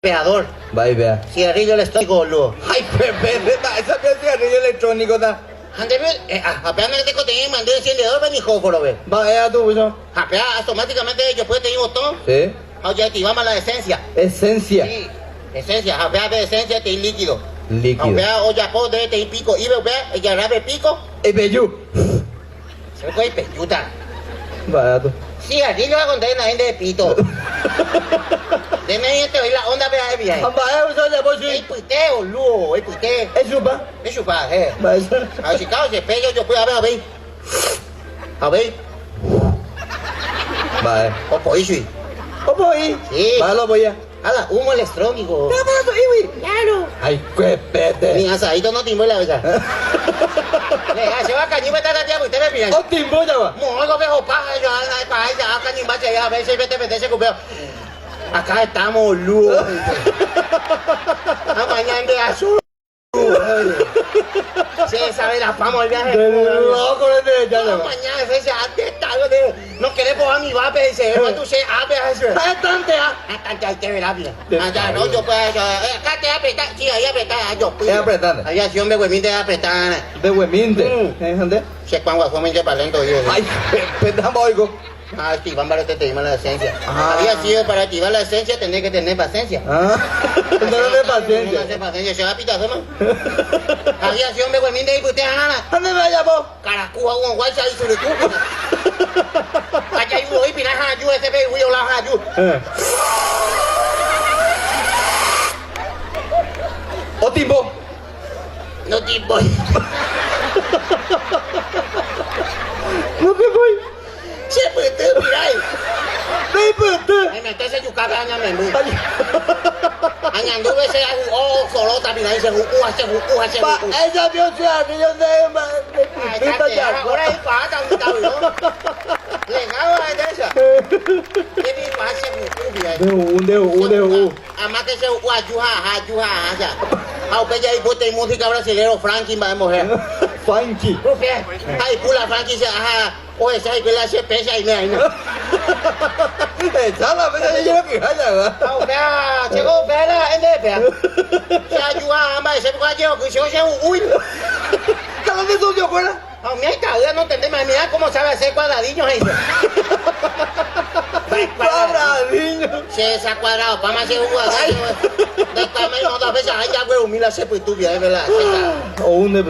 Peador. Va y vea. Cigarrillo electrónico, boludo. Ay, Pepe, esa es cigarrillo electrónico, ta. Apenas este contenido mandó el encendedor, ven hijo, por lo ver. Va, tú, eso. Apenas automáticamente yo puedo tener botón. Sí. Ya activamos la esencia. Esencia. Sí. Esencia, apenas de esencia te líquido. Líquido. Apenas o ya puedo de te pico. Y vea, ya grave pico. Epeyú. Se me coge peyuta. Va, tú. Cigarrillo va a contar la gente de pito. Deme ahí te oí la onda, vea, de viaje. Va, eso ya voy El puiteo, boludo, el puiteo. Es chupa. Es chupada, Va, eso. A ver, si claro, se pega, yo puedo, a ver. A ver, Va, o por eso. ¿Cómo ahí? Sí. Va, lo voy a. Hala, humo electrónico. Claro. Ay, qué pete. Mi asadito no timbo la verdad. Se va a cañar, está la tía, usted me miran. Oh, timbo ya va. Mojo, viejo, paja, yo, para allá, cañar, va a llegar, a ver si vete, se cumplió. Acá estamos, Lu. A mañana de azul. Se sabe la fama del viaje. Loco, ya va. Mañana se antes está, no queremos a mi vape, se va tú se abre eso. Bastante, ah. Bastante hay que ver la vida. Allá no, yo puedo, acá te apretar, sí, ahí apretar, yo puedo. Es apretando. Allá sí, hombre, güey, de apretar. De Hueminte. ¿Es dónde? Se cuando fue de palento, yo. Ay, pedamos algo. Activar para que te diga la esencia. Ah. Había sido para activar la esencia, tener que tener paciencia. Ah, no de No paciencia. hace paciencia, se va a pitazo, ¿no? Había sido, hombre, güey, de usted, Ana. ¿Dónde me vaya vos? Caracuja, un guay, y sobre tú. Allá hay uno, y pina, yo, ese ve, yo la yo. O timbo. No te voy. No te voy. Se puede, mira. No puede. Ay, me estás en tu casa, añame, muy. Añando, ese, solo también ahí se se Pa, esa vio cigarrillo de ahora hay pata, un cabrón. Le cago a esa. ¿Qué me pasa, De además que se ayuja, ya. Aunque ya hay bote de música brasileño, Frankie, va a mujer. Funky. Ay, pula Frankie, se ajá. O esa hay que la se pesa y me hay, ¿no? Echala, pero yo no fijaya, ¿verdad? Ahora, llegó, vela, en de se ayuja, ama, ese guayo, que se oye un uy. ¿De dónde soy yo fuera? A mí está, no entendemos, mira cómo sabe hacer cuadradillos ahí. Cuadradillo. Se esa cuadrado, para más se un cuadrado. De tamaño, dos veces, ay, ya, güey, humila, se pues tú, ya, es verdad. O un de